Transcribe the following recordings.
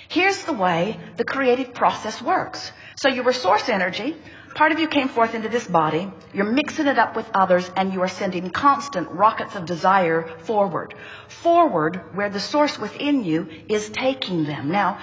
Here's the way the creative process works. So you were source energy. Part of you came forth into this body. You're mixing it up with others, and you are sending constant rockets of desire forward. Forward, where the source within you is taking them. Now,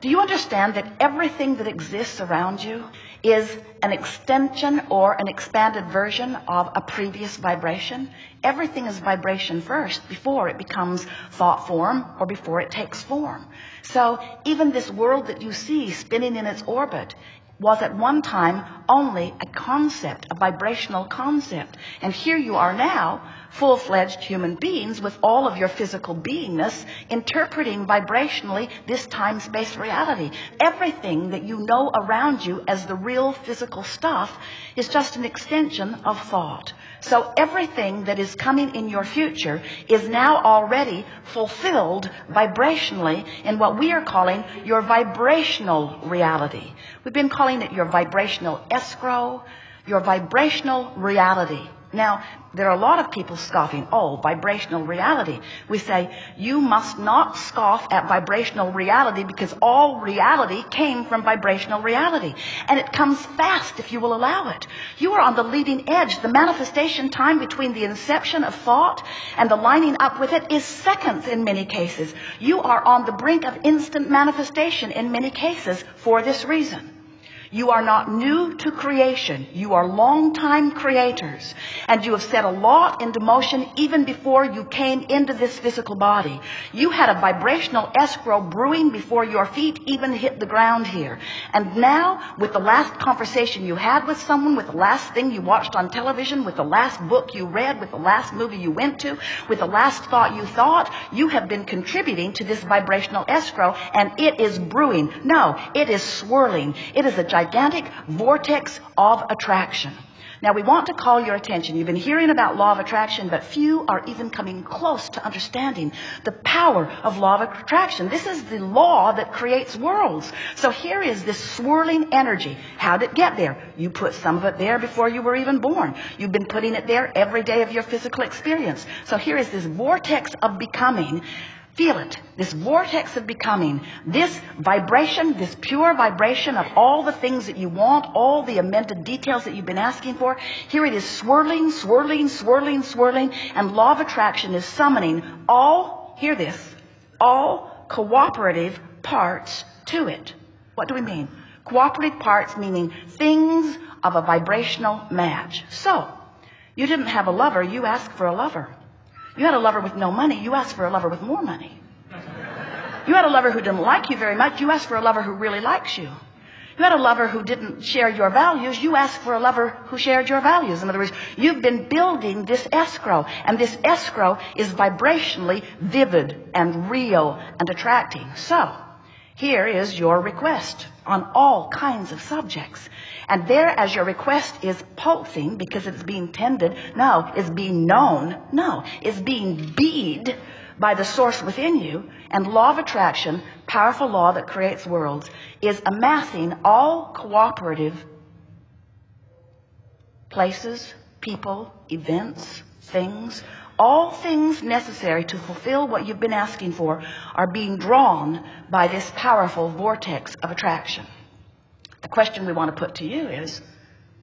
do you understand that everything that exists around you is an extension or an expanded version of a previous vibration? Everything is vibration first before it becomes thought form or before it takes form. So even this world that you see spinning in its orbit was at one time only a concept, a vibrational concept. And here you are now, full-fledged human beings with all of your physical beingness, interpreting vibrationally this time-space reality. Everything that you know around you as the real physical stuff is just an extension of thought. So everything that is coming in your future is now already fulfilled vibrationally in what we are calling your vibrational reality. We've been calling it your vibrational escrow, your vibrational reality. Now, there are a lot of people scoffing, oh, vibrational reality. We say, you must not scoff at vibrational reality because all reality came from vibrational reality. And it comes fast if you will allow it. You are on the leading edge. The manifestation time between the inception of thought and the lining up with it is seconds in many cases. You are on the brink of instant manifestation in many cases for this reason. You are not new to creation. You are long-time creators. And you have set a lot into motion even before you came into this physical body. You had a vibrational escrow brewing before your feet even hit the ground here. And now, with the last conversation you had with someone, with the last thing you watched on television, with the last book you read, with the last movie you went to, with the last thought you thought, you have been contributing to this vibrational escrow, and it is brewing. No, it is swirling. It is a gigantic vortex of attraction. Now, we want to call your attention. You've been hearing about law of attraction, but few are even coming close to understanding the power of law of attraction. This is the law that creates worlds. So here is this swirling energy. How did it get there? You put some of it there before you were even born. You've been putting it there every day of your physical experience. So here is this vortex of becoming. Feel it. This vortex of becoming, this vibration, this pure vibration of all the things that you want, all the amended details that you've been asking for. Here it is swirling, swirling, swirling, swirling, and law of attraction is summoning all, hear this, all cooperative parts to it. What do we mean? Cooperative parts meaning things of a vibrational match. So, you didn't have a lover, you asked for a lover. You had a lover with no money, you asked for a lover with more money. You had a lover who didn't like you very much, you asked for a lover who really likes you. You had a lover who didn't share your values, you asked for a lover who shared your values. In other words, you've been building this escrow, and this escrow is vibrationally vivid and real and attracting. So, here is your request on all kinds of subjects. And there, as your request is pulsing, because it's being tended, no, it's being known, no, it's being bead by the source within you, and law of attraction, powerful law that creates worlds, is amassing all cooperative places, people, events, things, all things necessary to fulfill what you've been asking for are being drawn by this powerful vortex of attraction. The question we want to put to you is,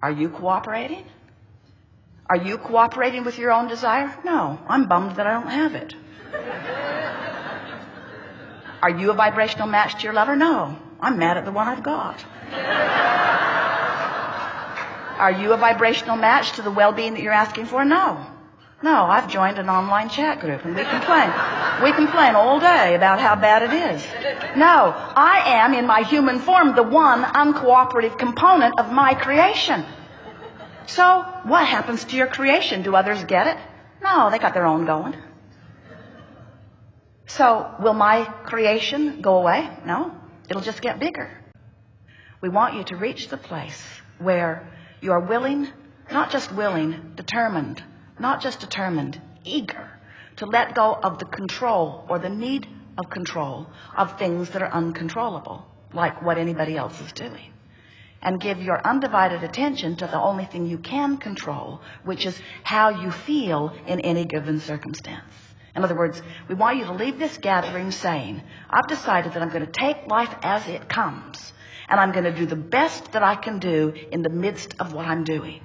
are you cooperating? Are you cooperating with your own desire? No, I'm bummed that I don't have it. Are you a vibrational match to your lover? No, I'm mad at the one I've got. Are you a vibrational match to the well-being that you're asking for? No. No, I've joined an online chat group and we complain. We complain all day about how bad it is. No, I am in my human form the one uncooperative component of my creation. So, what happens to your creation? Do others get it? No, they got their own going. So, will my creation go away? No, it'll just get bigger. We want you to reach the place where you are willing, not just willing, determined, not just determined, eager to let go of the control or the need of control of things that are uncontrollable, like what anybody else is doing. And give your undivided attention to the only thing you can control, which is how you feel in any given circumstance. In other words, we want you to leave this gathering saying, I've decided that I'm going to take life as it comes, and I'm going to do the best that I can do in the midst of what I'm doing.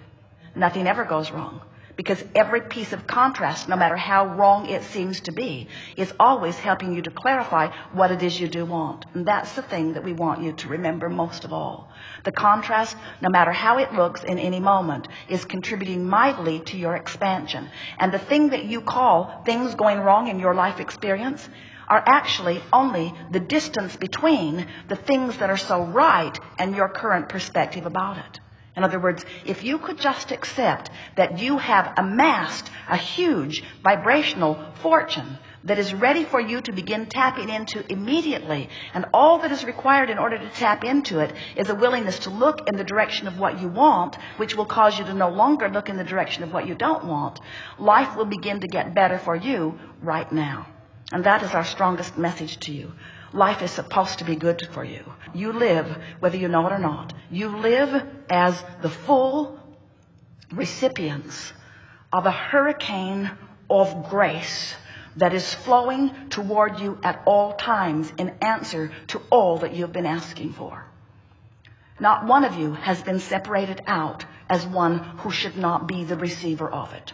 Nothing ever goes wrong, because every piece of contrast, no matter how wrong it seems to be, is always helping you to clarify what it is you do want. And that's the thing that we want you to remember most of all. The contrast, no matter how it looks in any moment, is contributing mightily to your expansion. And the thing that you call things going wrong in your life experience are actually only the distance between the things that are so right and your current perspective about it. In other words, if you could just accept that you have amassed a huge vibrational fortune that is ready for you to begin tapping into immediately, and all that is required in order to tap into it is a willingness to look in the direction of what you want, which will cause you to no longer look in the direction of what you don't want, life will begin to get better for you right now. And that is our strongest message to you. Life is supposed to be good for you. You live, whether you know it or not. You live as the full recipients of a hurricane of grace that is flowing toward you at all times in answer to all that you've been asking for. Not one of you has been separated out as one who should not be the receiver of it.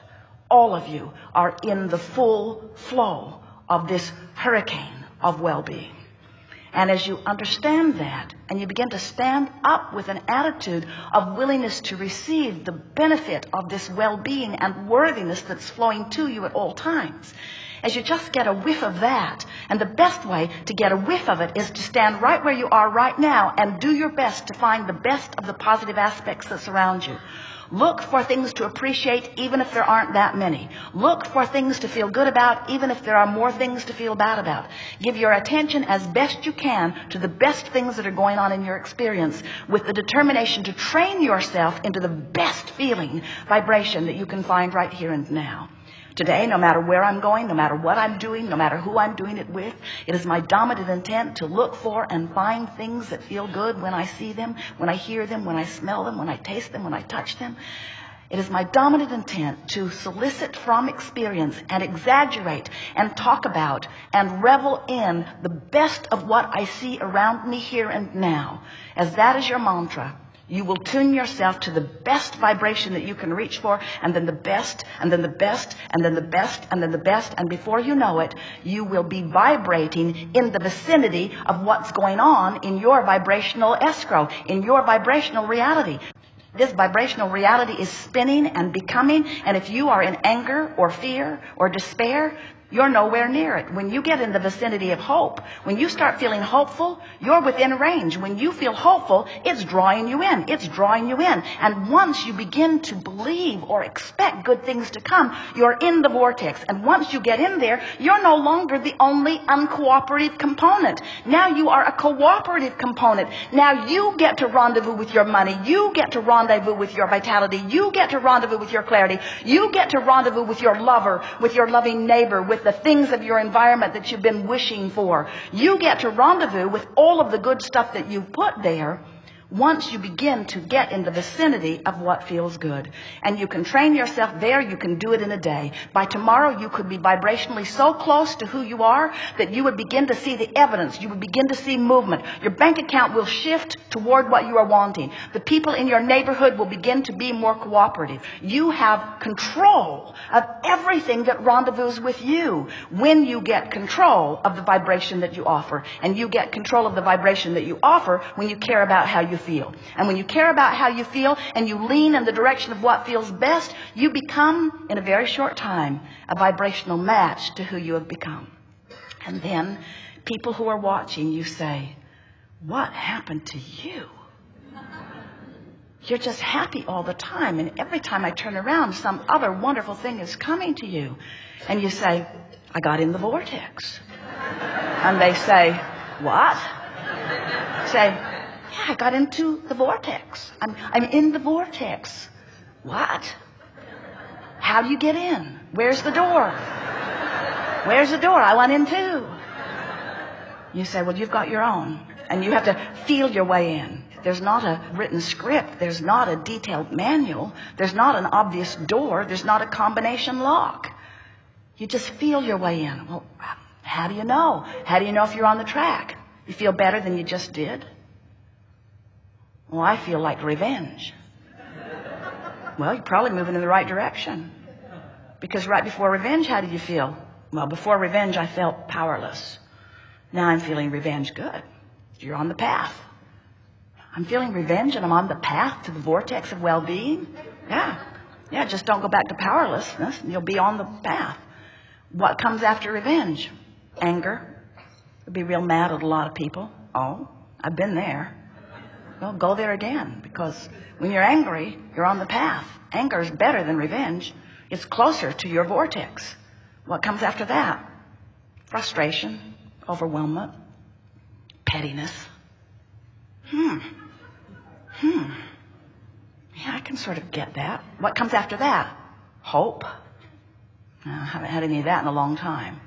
All of you are in the full flow of this hurricane of well-being. And as you understand that, and you begin to stand up with an attitude of willingness to receive the benefit of this well-being and worthiness that's flowing to you at all times, as you just get a whiff of that, and the best way to get a whiff of it is to stand right where you are right now and do your best to find the best of the positive aspects that surround you. Look for things to appreciate even if there aren't that many. Look for things to feel good about even if there are more things to feel bad about. Give your attention as best you can to the best things that are going on in your experience with the determination to train yourself into the best feeling vibration that you can find right here and now. Today, no matter where I'm going, no matter what I'm doing, no matter who I'm doing it with, it is my dominant intent to look for and find things that feel good when I see them, when I hear them, when I smell them, when I taste them, when I touch them. It is my dominant intent to solicit from experience and exaggerate and talk about and revel in the best of what I see around me here and now. As that is your mantra, you will tune yourself to the best vibration that you can reach for, and then the best, and then the best, and then the best, and then the best. And before you know it, you will be vibrating in the vicinity of what's going on in your vibrational escrow, in your vibrational reality. This vibrational reality is spinning and becoming, and if you are in anger or fear or despair, you're nowhere near it. When you get in the vicinity of hope, when you start feeling hopeful, you're within range. When you feel hopeful, it's drawing you in. It's drawing you in. And once you begin to believe or expect good things to come, you're in the vortex. And once you get in there, you're no longer the only uncooperative component. Now you are a cooperative component. Now you get to rendezvous with your money. You get to rendezvous with your vitality. You get to rendezvous with your clarity. You get to rendezvous with your lover, with your loving neighbor, with the things of your environment that you've been wishing for. You get to rendezvous with all of the good stuff that you've put there once you begin to get in the vicinity of what feels good. And you can train yourself there. You can do it in a day. By tomorrow, you could be vibrationally so close to who you are that you would begin to see the evidence. You would begin to see movement. Your bank account will shift toward what you are wanting. The people in your neighborhood will begin to be more cooperative. You have control of everything that rendezvous with you when you get control of the vibration that you offer. And you get control of the vibration that you offer when you care about how you feel. And when you care about how you feel and you lean in the direction of what feels best, you become, in a very short time, a vibrational match to who you have become. And then people who are watching you say, what happened to you? You're just happy all the time, and every time I turn around, some other wonderful thing is coming to you. And you say, I got in the vortex. And they say, what? Say, yeah, I got into the vortex. I'm in the vortex. What? How do you get in? Where's the door? Where's the door? I want in too. You say, well, you've got your own. And you have to feel your way in. There's not a written script. There's not a detailed manual. There's not an obvious door. There's not a combination lock. You just feel your way in. Well, how do you know? How do you know if you're on the track? You feel better than you just did? Well, I feel like revenge. Well, you're probably moving in the right direction. Because right before revenge, how did you feel? Well, before revenge, I felt powerless. Now I'm feeling revenge. Good. You're on the path. I'm feeling revenge and I'm on the path to the vortex of well-being. Yeah, just don't go back to powerlessness and you'll be on the path. What comes after revenge? Anger. You'll be real mad at a lot of people. Oh, I've been there. Well, go there again, because when you're angry, you're on the path. Anger is better than revenge. It's closer to your vortex. What comes after that? Frustration, overwhelmment, pettiness. Yeah, I can sort of get that. What comes after that? Hope. I haven't had any of that in a long time.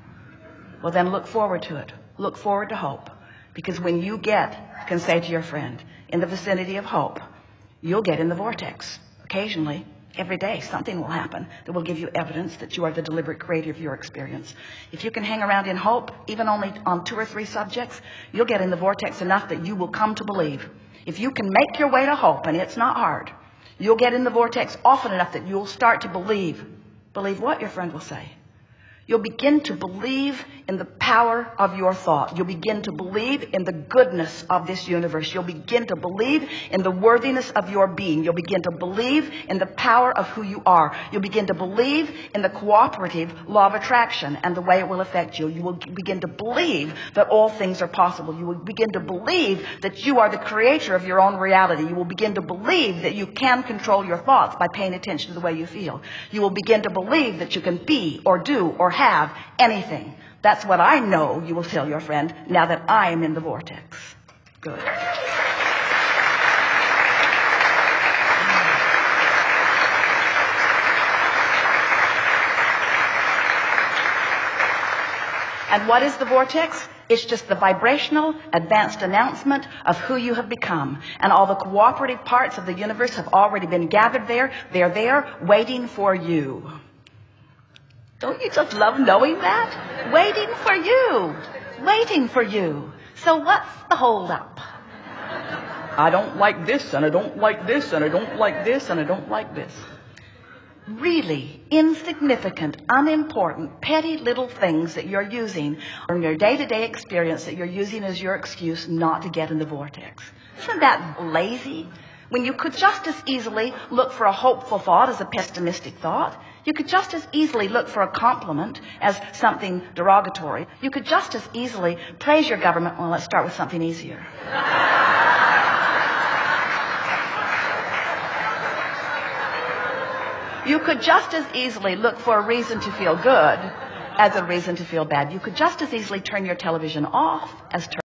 Well, then look forward to it. Look forward to hope. Because when you can say to your friend, in the vicinity of hope, you'll get in the vortex. Occasionally, every day, something will happen that will give you evidence that you are the deliberate creator of your experience. If you can hang around in hope, even only on 2 or 3 subjects, you'll get in the vortex enough that you will come to believe. If you can make your way to hope, and it's not hard, you'll get in the vortex often enough that you'll start to believe. Believe what, your friend will say? You'll begin to believe in the power of your thought. You'll begin to believe in the goodness of this universe. You'll begin to believe in the worthiness of your being. You'll begin to believe in the power of who you are. You'll begin to believe in the cooperative law of attraction and the way it will affect you. You will begin to believe that all things are possible. You will begin to believe that you are the creator of your own reality. You will begin to believe that you can control your thoughts by paying attention to the way you feel. You will begin to believe that you can be or do or have anything. That's what I know you will tell your friend now that I am in the vortex. Good. And what is the vortex? It's just the vibrational, advanced announcement of who you have become. And all the cooperative parts of the universe have already been gathered there. They're there waiting for you. Don't you just love knowing that? Waiting for you. Waiting for you. So what's the hold up? I don't like this, and I don't like this, and I don't like this, and I don't like this. Really insignificant, unimportant, petty little things that you're using in your day-to-day experience that you're using as your excuse not to get in the vortex. Isn't that lazy? When you could just as easily look for a hopeful thought as a pessimistic thought. You could just as easily look for a compliment as something derogatory. You could just as easily praise your government. Well, let's start with something easier. You could just as easily look for a reason to feel good as a reason to feel bad. You could just as easily turn your television off as turn